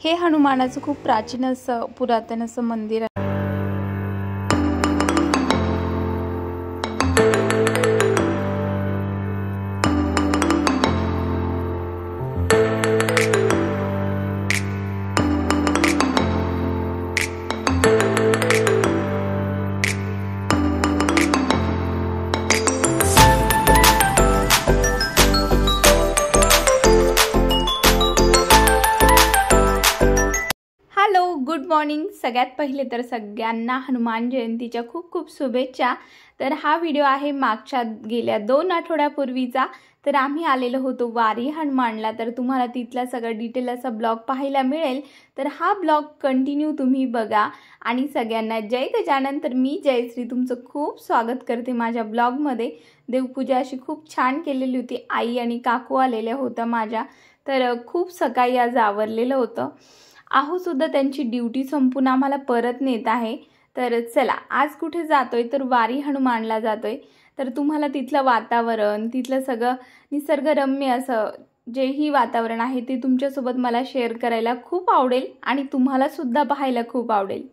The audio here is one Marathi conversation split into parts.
हे हनुमानाचं खूप प्राचीन असं पुरातन असं मंदिर आहे। Good morning. सगळ्यात पहिले तर सगळ्यांना हनुमान जयंतीच्या खूप खूप शुभेच्छा। तर हा व्हिडिओ आहे मागच्या गेल्या 2 आठवड्यापूर्वीचा। तर आम्ही आलेलो होतो वारी हनुमानला। तर तुम्हाला तिथला सगळा डिटेल असा ब्लॉग पाहायला मिळेल। तर हा ब्लॉग कंटिन्यू तुम्ही बघा आणि सगळ्यांना जय गजानन। तर मी जयश्री तुमचं खूप स्वागत करते माझ्या ब्लॉगमध्ये। देवपूजा अशी खूप छान केलेली होती। आई आणि काकू आलेल्या होत्या माझ्या। तर खूप सकाळी आज आवरलेलं होतं। आहो सुद्धा त्यांची ड्यूटी संपून आम्हाला परत नेत आहे। तर चला आज कुठे जातोय तर वारी हनुमानला जातोय। तर तुम्हाला तिथलं वातावरण, तिथलं सगळं निसर्गरम्य असं जेही वातावरण आहे ते तुमच्यासोबत मला शेअर करायला खूप आवडेल आणि तुम्हाला सुद्धा पाहायला खूप आवडेल।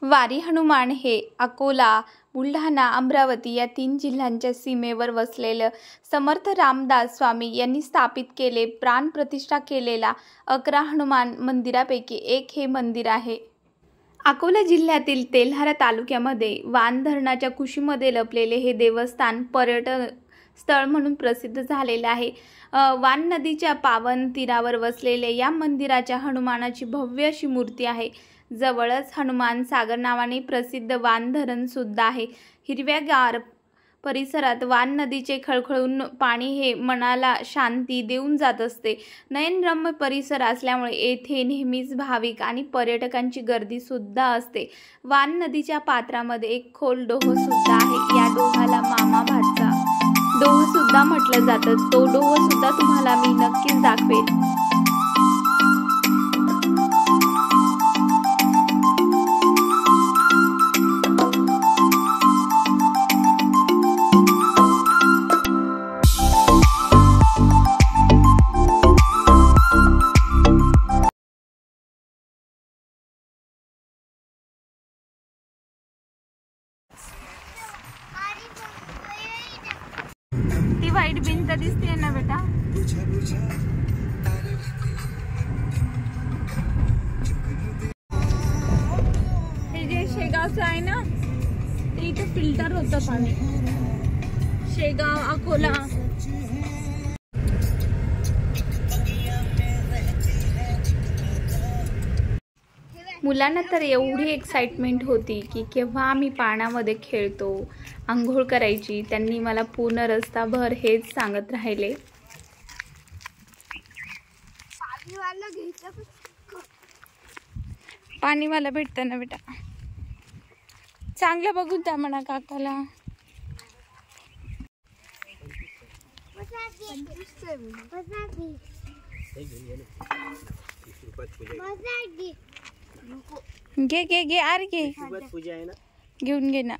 वारी हनुमान हे अकोला, बुलढाणा, अमरावती या 3 जिल्ह्यांच्या सीमेवर वसलेलं समर्थ रामदास स्वामी यांनी स्थापित केले प्राणप्रतिष्ठा केलेला 11 हनुमान मंदिरापैकी एक हे मंदिर आहे। अकोला जिल्ह्यातील तेल्हारा तालुक्यामध्ये वान धरणाच्या कुशीमध्ये लपलेले हे देवस्थान पर्यटन स्थळ म्हणून प्रसिद्ध झालेले आहे। वान नदीच्या पावन तीरावर वसलेले या मंदिराच्या हनुमानाची भव्य अशी मूर्ती आहे। जवळच हनुमान सागर नावाने प्रसिद्ध वान धरण सुद्धा आहे। हिरव्यागार परिसरात वान नदीचे खळखळून पाणी हे मनाला शांती देऊन जात असते। नयनरम्य परिसर असल्यामुळे येथे नेहमीच भाविक आणि पर्यटकांची गर्दी सुद्धा असते। वान नदीच्या पात्रामध्ये एक खोल डोह सुद्धा आहे। या डोहाला मामा भातचा डोह सुद्धा म्हटलं जातं। तो डोह सुद्धा तुम्हाला मी नक्कीच दाखवेल। ती व्हाईट भिंत दिसते ना बेटा। हे जे शेगावचं आहे ना ते इथे फिल्टर होतं पाणी। शेगाव, अकोला मुलांना तर एवढी एक्साइटमेंट होती की केव्हा आम्ही पाण्यामध्ये खेळतो, आंघोळ करायची। त्यांनी मला पूर्ण रस्ताभर हेच सांगत राहिले। पाणीवाला भेटतं ना बेटा, चांगलं बघून द्या म्हणा काकाला। घे घे घे आर घे, घेऊन घे ना।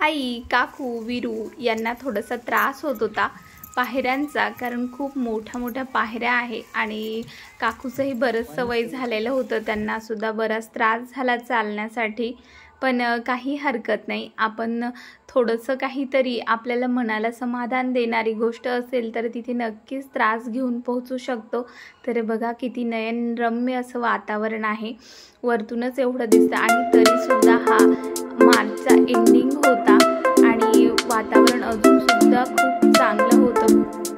आई, काकू, वीरू यांना थोडासा त्रास होत होता पायऱ्यांचा, कारण खूप मोठ्या पायऱ्या आहे आणि काकूचंही बरंच सवय झालेलं होतं। त्यांना सुद्धा बराच त्रास झाला चालण्यासाठी। पण काही हरकत नाही, आपण थोडंसं काहीतरी आपल्याला मनाला समाधान देणारी गोष्ट असेल तर तिथे नक्कीच त्रास घेऊन पोहोचू शकतो। तर बघा किती नयनरम्य असं वातावरण आहे। वरतूनच एवढं दिसतं आणि तरीसुद्धा हा मार्चचा एंडिंग होता आणि वातावरण अजून सुद्धा खूप चांगलं होतं।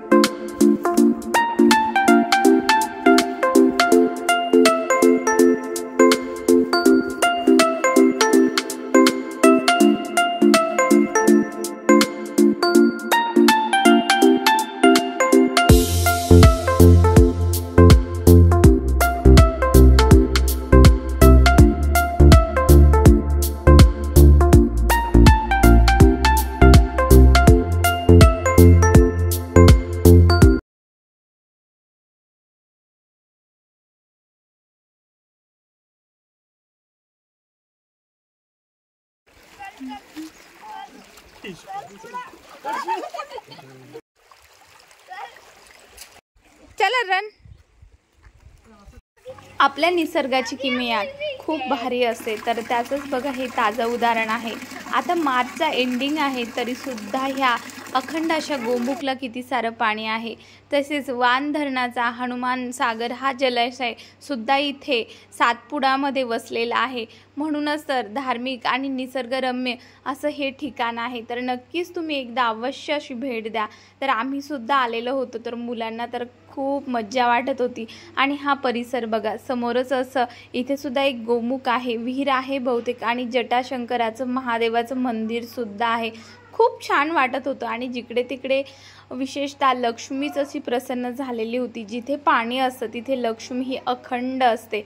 चला रन. आपल्या निसर्गाची किमया खूप भारी असते, तर त्याचंच बघा हे ताजं उदाहरण आहे. आता मार्चचा एंडिंग आहे तरीसुद्धा ह्या अखंड अशा गोमुखला किती सारं पाणी आहे. तसेच वान धरणाचा हनुमान सागर हा जलाशय सुद्धा इथे सातपुडामध्ये वसलेला आहे. म्हणूनच तर धार्मिक आणि निसर्गरम्य असं हे ठिकाण आहे. तर नक्कीच तुम्ही एकदा अवश्य अशी भेट द्या. तर आम्ही सुद्धा आलेलो होतो, तर मुलांना तर खूप मज्जा वाटत होती. आणि हा परिसर बघा समोरच असं इथे सुद्धा एक गोमुख आहे, विहीर आहे बहुतेक, आणि जटाशंकराचं महादेवाचं मंदिर सुद्धा आहे. खूप छान वाटत होतं. आणि जिकडे तिकडे विशेषतः लक्ष्मीच अशी प्रसन्न झालेली होती. जिथे पाणी असतं तिथे लक्ष्मी ही अखंड असते.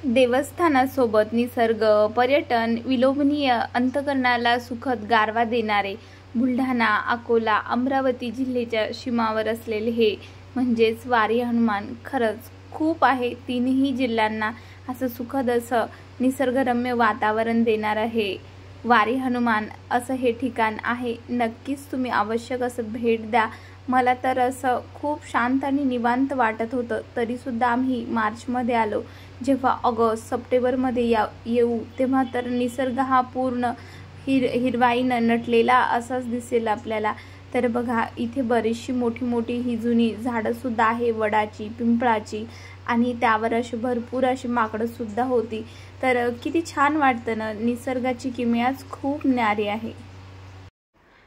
देवस्थानासोबत निसर्ग पर्यटन विलोभनीय अंतःकरणाला सुखद गारवा देणारे बुलढाणा, अकोला, अमरावती जिल्ह्याच्या सीमावर असलेले हे म्हणजेच वारी हनुमान खरंच खूप आहे. तीनही जिल्ह्यांना असं सुखद असं निसर्गरम्य वातावरण देणारं हे वारी हनुमान असं हे ठिकाण आहे. नक्कीच तुम्ही आवश्यक असं भेट द्या. मला तर असं खूप शांत आणि निवांत वाटत होतं. तरीसुद्धा आम्ही मार्चमध्ये आलो. जेव्हा ऑगस्ट सप्टेंबरमध्ये येऊ तेव्हा तर निसर्ग हा पूर्ण हिरवाईनं नटलेला असाच दिसेल आपल्याला. तर बघा इथे बरीचशी मोठी मोठी ही जुनी झाडंसुद्धा आहे, वडाची, पिंपळाची, आणि त्यावर अशी भरपूर अशी माकडंसुद्धा होती. तर किती छान वाटतं ना. निसर्गाची किमयाच खूप न्यारी आहे.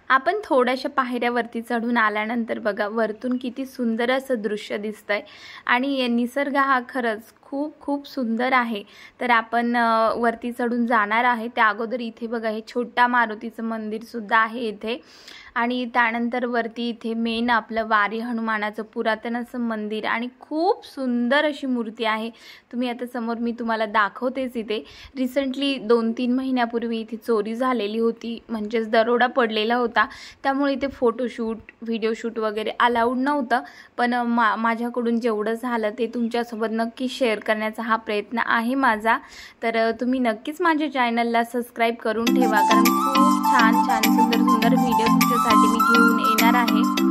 आपण थोड्याशा पायऱ्यावरती चढून आल्यानंतर बघा वरतून किती सुंदर असं दृश्य दिसतंय. आणि निसर्ग हा खरंच खूप खूप सुंदर आहे. तर आपण वरती चढून जाणार आहे. त्या अगोदर इथे बघा हे छोटा मारुतीचं मंदिरसुद्धा आहे इथे. आणि त्यानंतर वरती इथे मेन आपलं वारी हनुमानाचं पुरातन असं मंदिर आणि खूप सुंदर अशी मूर्ती आहे. तुम्ही आता समोर मी तुम्हाला दाखवतेच. इथे रिसेंटली 2-3 महिन्यापूर्वी इथे चोरी झालेली होती, म्हणजेच दरोडा पडलेला होता. त्यामुळे इथे फोटोशूट, व्हिडिओ शूट वगैरे अलाउड नव्हतं. पण माझ्याकडून जेवढं झालं ते तुमच्यासोबत नक्की शेअर करण्याचा हा प्रयत्न आहे माझा. तर तुम्ही नक्कीच माझ्या चॅनलला सबस्क्राईब करून ठेवा, कारण खूप छान छान सुंदर सुंदर व्हिडिओ तुमच्यासाठी मी घेऊन येणार आहे.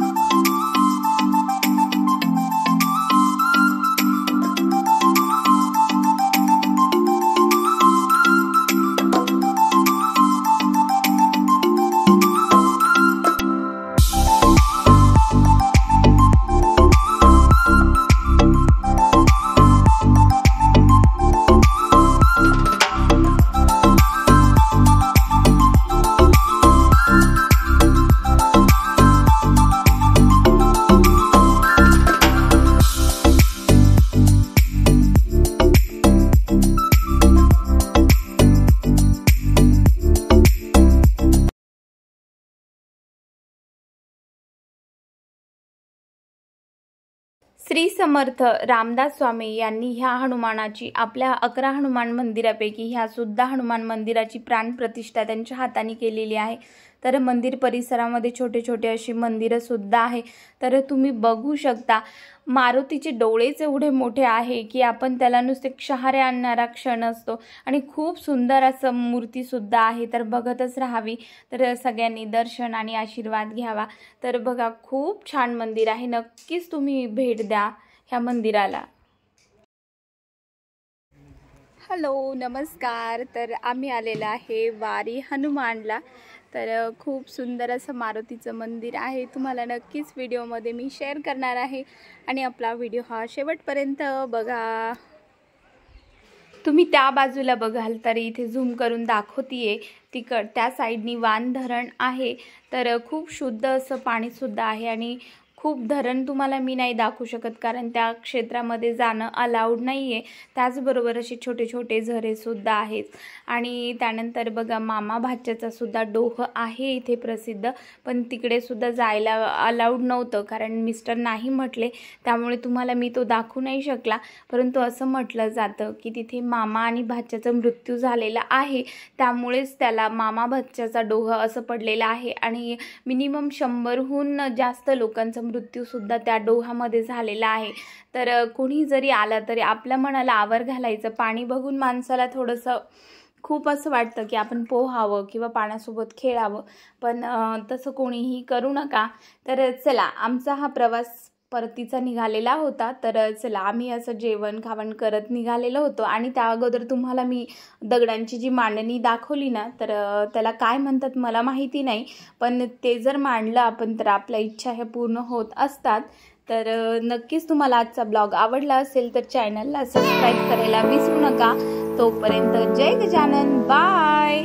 श्री समर्थ रामदास स्वामी यांनी ह्या हनुमानाची आपल्या 11 हनुमान मंदिरापैकी ह्या सुद्धा हनुमान मंदिराची प्राणप्रतिष्ठा त्यांच्या हाताने केलेली आहे. तर मंदिर परिसरामध्ये छोटे छोटे अशी मंदिरं सुद्धा आहे. तर तुम्ही बघू शकता मारुतीचे डोळेच एवढे मोठे आहे की आपण त्याला नुसते शहारे आणणारा क्षण असतो. आणि खूप सुंदर असं मूर्तीसुद्धा आहे. तर बघतच राहावी. तर सगळ्यांनी दर्शन आणि आशीर्वाद घ्यावा. तर बघा खूप छान मंदिर आहे. नक्कीच तुम्ही भेट द्या ह्या मंदिराला. हॅलो नमस्कार. तर आम्ही आलेला आहे वारी हनुमानला. तर खूप सुंदर असं मारुतीचं मंदिर आहे. तुम्हाला नक्कीच व्हिडिओमध्ये मी शेअर करणार आहे. आणि आपला व्हिडिओ हा शेवटपर्यंत बघा. तुम्ही त्या बाजूला बघाल तर इथे झूम करून दाखवतीये त्या साईडनी वान धरण आहे. तर खूप शुद्ध असं पाणीसुद्धा आहे. आणि खूप धरण तुम्हाला मी नाही दाखवू शकत, कारण त्या क्षेत्रामध्ये जाणं अलाउड नाही आहे. त्याचबरोबर असे छोटे छोटे झरेसुद्धा आहेत. आणि त्यानंतर बघा मामा भाच्याचा सुद्धा डोह आहे इथे प्रसिद्ध, पण तिकडे सुद्धा जायला अलाउड नव्हतं, कारण मिस्टर नाही म्हटले. त्यामुळे तुम्हाला मी तो दाखवू नाही शकला. परंतु असं म्हटलं जातं की तिथे मामा आणि भाच्याचा मृत्यू झालेला आहे, त्यामुळेच त्याला मामा भाच्याचा डोह असं पडलेलं आहे. आणि मिनिमम 100हून जास्त लोकांचा मृत्यूसुद्धा त्या डोहामध्ये झालेला आहे. तर कोणी जरी आलं तरी आपल्या मनाला आवर घालायचं. पाणी बघून माणसाला थोडंसं खूप असं वाटतं की आपण पोहावं किंवा पाण्यासोबत खेळावं, पण तसं कोणीही करू नका. तर चला, आमचा हा प्रवास परतीचा निघालेला होता. तर चला, आम्ही असं जेवण खावण करत निघालेलो होतो आणि त्या अगोदर तुम्हाला मी दगडांची जी मांडणी दाखवली ना, तर त्याला काय म्हणतात मला माहिती नाही, पण ते जर मांडलं आपण तर आपल्या इच्छा ह्या पूर्ण होत असतात. तर नक्कीच तुम्हाला आजचा ब्लॉग आवडला असेल तर चॅनलला सबस्क्राईब करायला विसरू नका. तोपर्यंत जय गजानन, बाय.